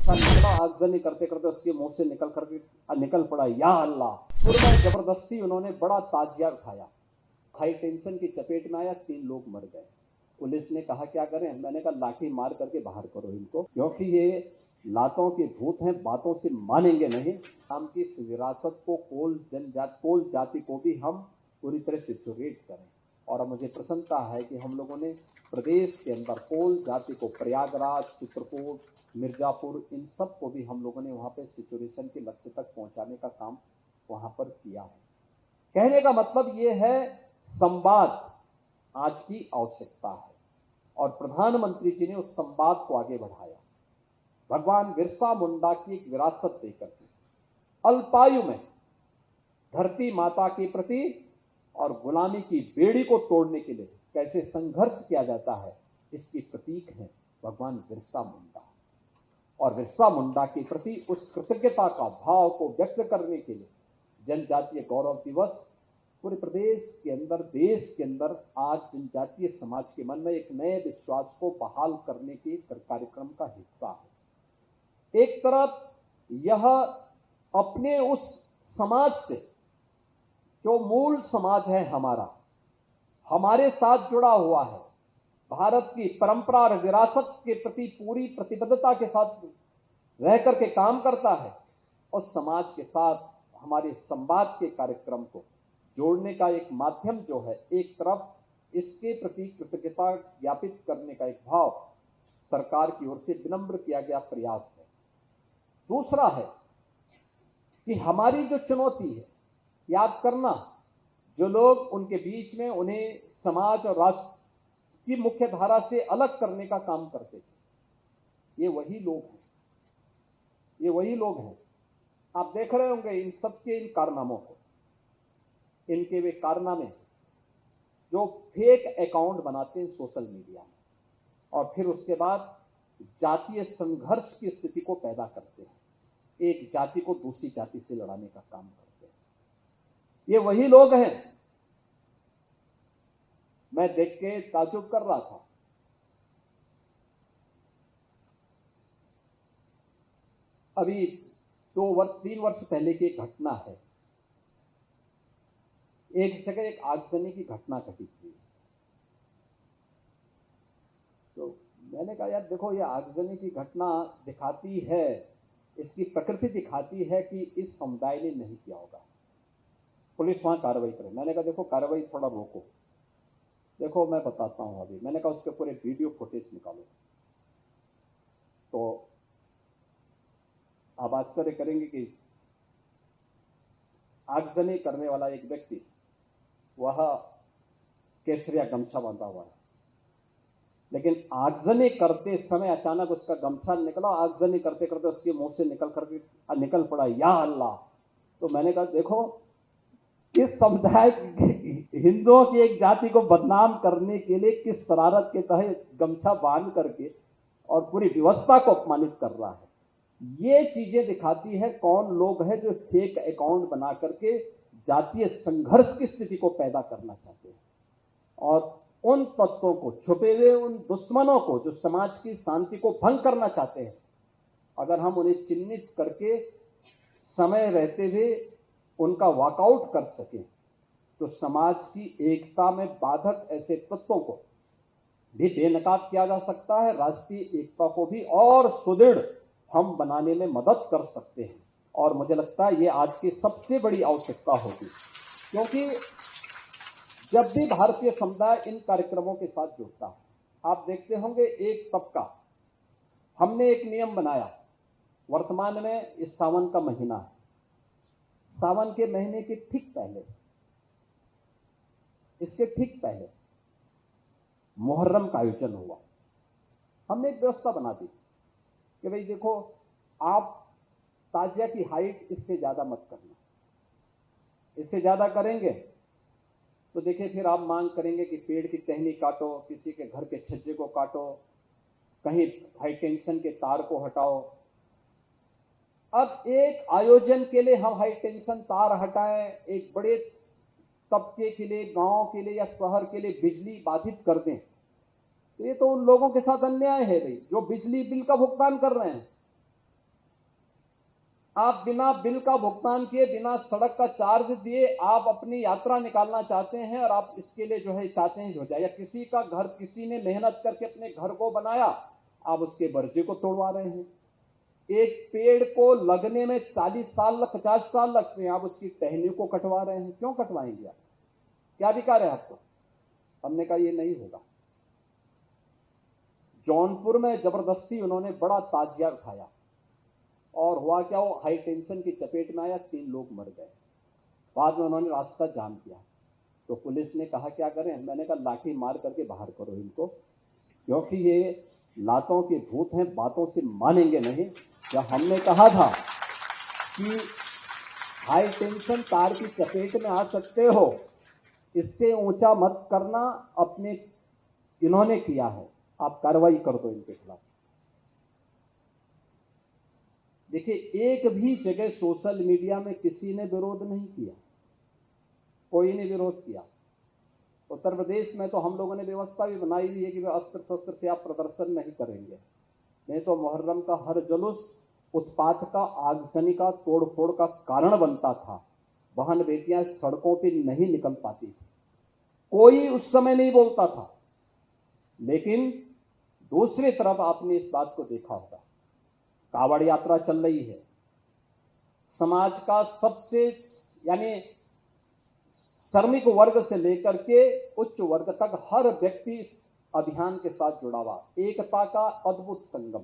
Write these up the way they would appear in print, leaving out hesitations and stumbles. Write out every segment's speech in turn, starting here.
गमछा निकला, आगजनी करते करते उसके मुंह से निकल पड़ा या अल्लाह। पूरा जबरदस्ती उन्होंने बड़ा ताजिया उठाया, हाई टेंशन की चपेट में आया, 3 लोग मर गए। पुलिस ने कहा क्या करें, मैंने कहा लाठी मार करके बाहर करो इनको, क्योंकि ये लातों के भूत हैं, बातों से मानेंगे नहीं। हम की इस विरासत को कोल जाति को भी हम पूरी तरह से चुरेट करें। और मुझे प्रसन्नता है कि हम लोगों ने प्रदेश के अंदर कोल जाति को प्रयागराज, चित्रकूट, मिर्जापुर, इन सब को भी हम लोगों ने वहां पे सिचुएशन के लक्ष्य तक पहुंचाने का काम वहां पर किया है। कहने का मतलब ये है, संवाद आज की आवश्यकता है और प्रधानमंत्री जी ने उस संवाद को आगे बढ़ाया। भगवान बिरसा मुंडा की एक विरासत देकर के अल्पायु में धरती माता के प्रति और गुलामी की बेड़ी को तोड़ने के लिए कैसे संघर्ष किया जाता है, इसकी प्रतीक है भगवान बिरसा मुंडा। और बिरसा मुंडा के प्रति उस कृतज्ञता का भाव को व्यक्त करने के लिए जनजातीय गौरव दिवस पूरे प्रदेश के अंदर, देश के अंदर आज जनजातीय समाज के मन में एक नए विश्वास को बहाल करने के कार्यक्रम का हिस्सा है। एक तरफ यह अपने उस समाज से, जो मूल समाज है हमारा, हमारे साथ जुड़ा हुआ है, भारत की परंपरा और विरासत के प्रति पूरी प्रतिबद्धता के साथ रह करके काम करता है, और समाज के साथ हमारे संवाद के कार्यक्रम को जोड़ने का एक माध्यम जो है, एक तरफ इसके प्रति कृतज्ञता ज्ञापित करने का एक भाव सरकार की ओर से विनम्र किया गया प्रयास है। दूसरा है कि हमारी जो चुनौती है, याद करना, जो लोग उनके बीच में उन्हें समाज और राष्ट्र की मुख्य धारा से अलग करने का काम करते थे, ये वही लोग हैं। आप देख रहे होंगे इन सबके इन कारनामों को, इनके वे कारनामे जो फेक अकाउंट बनाते हैं सोशल मीडिया में, और फिर उसके बाद जातीय संघर्ष की स्थिति को पैदा करते हैं, एक जाति को दूसरी जाति से लड़ाने का काम करते हैं। ये वही लोग हैं। मैं देख के ताज्जुब कर रहा था, अभी 3 वर्ष पहले की एक घटना है। एक जगह एक आगजनी की घटना घटी थी, तो मैंने कहा यार देखो, ये आगजनी की घटना दिखाती है, इसकी प्रकृति दिखाती है कि इस समुदाय ने नहीं किया होगा, पुलिस वहां कार्रवाई करे। मैंने कहा देखो, कार्रवाई थोड़ा रोको, देखो मैं बताता हूं अभी। मैंने कहा उसके पूरे वीडियो फुटेज निकालो। तो आप आश्चर्य करेंगे कि आगजनी करने वाला एक व्यक्ति, वह केसरिया गमछा बांधा हुआ है, लेकिन आगजनी करते समय अचानक उसका गमछा निकला, आगजनी करते करते उसके मुंह से निकल पड़ा या अल्लाह। तो मैंने कहा देखो, किस समुदाय, हिंदुओं की एक जाति को बदनाम करने के लिए किस शरारत के तहत गमछा बांध करके और पूरी व्यवस्था को अपमानित कर रहा है। ये चीजें दिखाती है कौन लोग हैं जो फेक अकाउंट बना करके जातीय संघर्ष की स्थिति को पैदा करना चाहते हैं, और उन तत्वों को, छुपे हुए उन दुश्मनों को जो समाज की शांति को भंग करना चाहते हैं, अगर हम उन्हें चिन्हित करके समय रहते हुए उनका वॉकआउट कर सकें, तो समाज की एकता में बाधक ऐसे तत्वों को भी बेनकाब किया जा सकता है, राष्ट्रीय एकता को भी और सुदृढ़ हम बनाने में मदद कर सकते हैं। और मुझे लगता है ये आज की सबसे बड़ी आवश्यकता होगी, क्योंकि जब भी भारतीय समुदाय इन कार्यक्रमों के साथ जुड़ता है, आप देखते होंगे एक तबका, हमने एक नियम बनाया, वर्तमान में इस सावन का महीना है, सावन के महीने के ठीक पहले, इसके ठीक पहले मुहर्रम का आयोजन हुआ। हमने एक व्यवस्था बना दी कि भाई देखो, आप ताजिया की हाइट इससे ज्यादा मत करना, इससे ज्यादा करेंगे तो देखिए फिर आप मांग करेंगे कि पेड़ की टहनी काटो, किसी के घर के छज्जे को काटो, कहीं हाई टेंशन के तार को हटाओ। अब एक आयोजन के लिए हम हाई टेंशन तार हटाएं, एक बड़े तबके के लिए, गांव के लिए या शहर के लिए बिजली बाधित कर दें, तो ये तो उन लोगों के साथ अन्याय है भाई, जो बिजली बिल का भुगतान कर रहे हैं। आप बिना बिल का भुगतान किए, बिना सड़क का चार्ज दिए आप अपनी यात्रा निकालना चाहते हैं और आप इसके लिए जो है चाहते हैं हो जाए, या किसी का घर किसी ने मेहनत करके अपने घर को बनाया, आप उसके बर्जे को तोड़वा रहे हैं। एक पेड़ को लगने में 40 साल 50 साल लगते हैं, आप उसकी टहनियों को कटवा रहे हैं। क्यों कटवाएंगे आप? क्या अधिकार है आपको? हमने कहा ये नहीं होगा। जौनपुर में जबरदस्ती उन्होंने बड़ा ताजिया उठाया और हुआ क्या, वो हाई टेंशन की चपेट में आया, 3 लोग मर गए। बाद में उन्होंने रास्ता जाम किया तो पुलिस ने कहा क्या करें? मैंने कहा लाठी मार करके बाहर करो इनको, क्योंकि ये लातों के भूत हैं, बातों से मानेंगे नहीं। जब हमने कहा था कि हाई टेंशन तार की चपेट में आ सकते हो, इससे ऊंचा मत करना, अपने इन्होंने किया है, आप कार्रवाई कर दो इनके खिलाफ। देखिए, एक भी जगह सोशल मीडिया में किसी ने विरोध नहीं किया, कोई ने विरोध किया। उत्तर प्रदेश में तो हम लोगों ने व्यवस्था भी बनाई हुई है कि अस्त्र शस्त्र से आप प्रदर्शन नहीं करेंगे, नहीं तो मुहर्रम का हर जुलूस उत्पात का, आगजनी का, तोड़फोड़ का कारण बनता था। बहन बेटियां सड़कों पे नहीं निकल पाती थी, कोई उस समय नहीं बोलता था। लेकिन दूसरी तरफ आपने इस बात को देखा होगा, कावड़ यात्रा चल रही है, समाज का सबसे यानी श्रमिक वर्ग से लेकर के उच्च वर्ग तक हर व्यक्ति इस अभियान के साथ जुड़ा हुआ। एकता का अद्भुत संगम,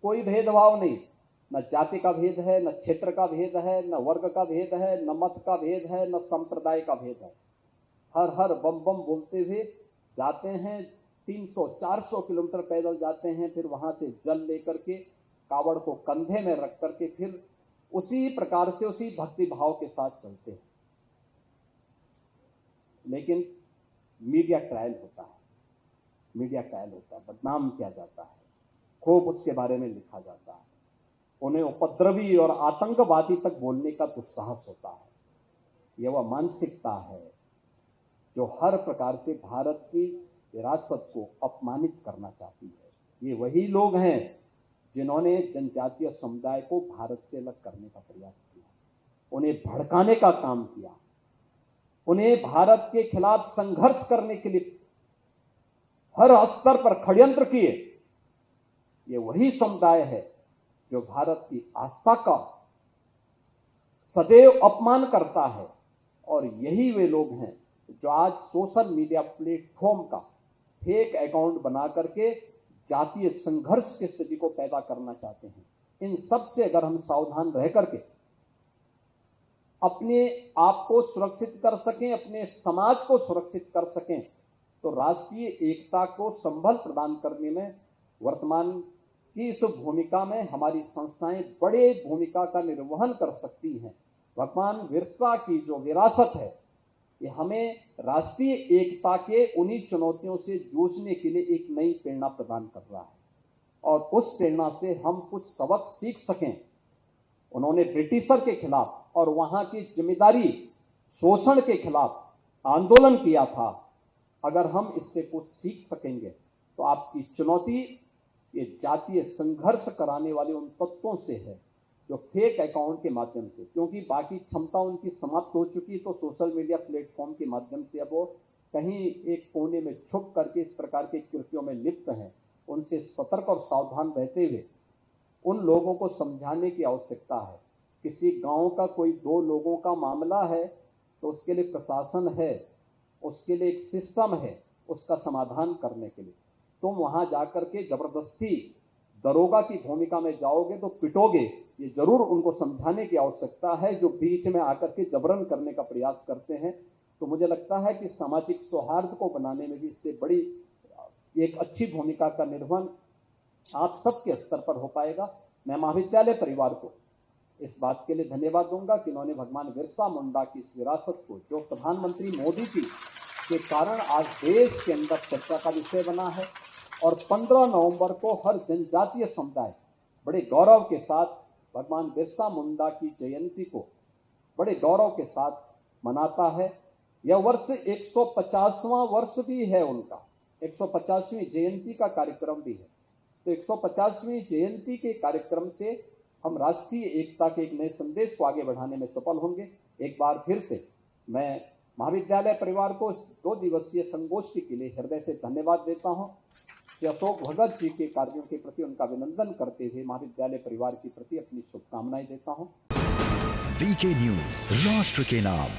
कोई भेदभाव नहीं, न जाति का भेद है, न क्षेत्र का भेद है, न वर्ग का भेद है, न मत का भेद है, न संप्रदाय का भेद है। हर हर बम बम बोलते हुए जाते हैं, 300-400 किलोमीटर पैदल जाते हैं, फिर वहां से जल लेकर के कावड़ को कंधे में रख करके फिर उसी प्रकार से उसी भक्ति भाव के साथ चलते हैं। लेकिन मीडिया ट्रायल होता है, मीडिया ट्रायल होता है, बदनाम किया जाता है, खूब उसके बारे में लिखा जाता है, उन्हें उपद्रवी और आतंकवादी तक बोलने का दुस्साहस होता है। यह वह मानसिकता है जो हर प्रकार से भारत की विरासत को अपमानित करना चाहती है। ये वही लोग हैं जिन्होंने जनजातीय समुदाय को भारत से अलग करने का प्रयास किया, उन्हें भड़काने का काम किया, उन्हें भारत के खिलाफ संघर्ष करने के लिए हर स्तर पर षड्यंत्र किए। ये वही समुदाय है जो भारत की आस्था का सदैव अपमान करता है, और यही वे लोग हैं जो आज सोशल मीडिया प्लेटफॉर्म का फेक अकाउंट बना करके जातीय संघर्ष की स्थिति को पैदा करना चाहते हैं। इन सब से अगर हम सावधान रह करके अपने आप को सुरक्षित कर सकें, अपने समाज को सुरक्षित कर सकें, तो राष्ट्रीय एकता को संबल प्रदान करने में वर्तमान की इस भूमिका में हमारी संस्थाएं बड़े भूमिका का निर्वहन कर सकती हैं। भगवान बिरसा की जो विरासत है, ये हमें राष्ट्रीय एकता के उन्हीं चुनौतियों से जूझने के लिए एक नई प्रेरणा प्रदान कर रहा है, और उस प्रेरणा से हम कुछ सबक सीख सकें। उन्होंने ब्रिटिशर के खिलाफ और वहां की जिम्मेदारी शोषण के खिलाफ आंदोलन किया था। अगर हम इससे कुछ सीख सकेंगे तो आपकी चुनौती ये जातीय संघर्ष कराने वाले उन तत्वों से है जो फेक अकाउंट के माध्यम से, क्योंकि बाकी क्षमता उनकी समाप्त हो चुकी, तो सोशल मीडिया प्लेटफॉर्म के माध्यम से अब वो कहीं एक कोने में छुप करके इस प्रकार के कृत्यों में लिप्त हैं। उनसे सतर्क और सावधान रहते हुए उन लोगों को समझाने की आवश्यकता है। किसी गांव का कोई 2 लोगों का मामला है तो उसके लिए प्रशासन है, उसके लिए एक सिस्टम है उसका समाधान करने के लिए। तुम वहां जाकर के जबरदस्ती दरोगा की भूमिका में जाओगे तो पिटोगे, ये जरूर उनको समझाने की आवश्यकता है। जो बीच में आकर के जबरन करने का प्रयास करते हैं, तो मुझे लगता है कि सामाजिक सौहार्द को बनाने में भी इससे बड़ी एक अच्छी भूमिका का निर्वहन आप सबके स्तर पर हो पाएगा। मैं महाविद्यालय परिवार को इस बात के लिए धन्यवाद दूंगा कि उन्होंने भगवान बिरसा मुंडा की इस विरासत को, जो प्रधानमंत्री मोदी जी के कारण आज देश के अंदर चर्चा का विषय बना है, और 15 नवंबर को हर जनजातीय समुदाय बड़े गौरव के साथ भगवान बिरसा मुंडा की जयंती को बड़े गौरव के साथ मनाता है। यह वर्ष 150वां वर्ष भी है उनका, 150वीं जयंती का कार्यक्रम भी है। तो 150वीं जयंती के कार्यक्रम से हम राष्ट्रीय एकता के एक नए संदेश को आगे बढ़ाने में सफल होंगे। एक बार फिर से मैं महाविद्यालय परिवार को 2 दिवसीय संगोष्ठी के लिए हृदय से धन्यवाद देता हूं। श्री अशोक भगत जी के कार्यों के प्रति उनका अभिनंदन करते हुए महाविद्यालय परिवार के प्रति अपनी शुभकामनाएं देता हूं। वीके न्यूज, राष्ट्र के नाम।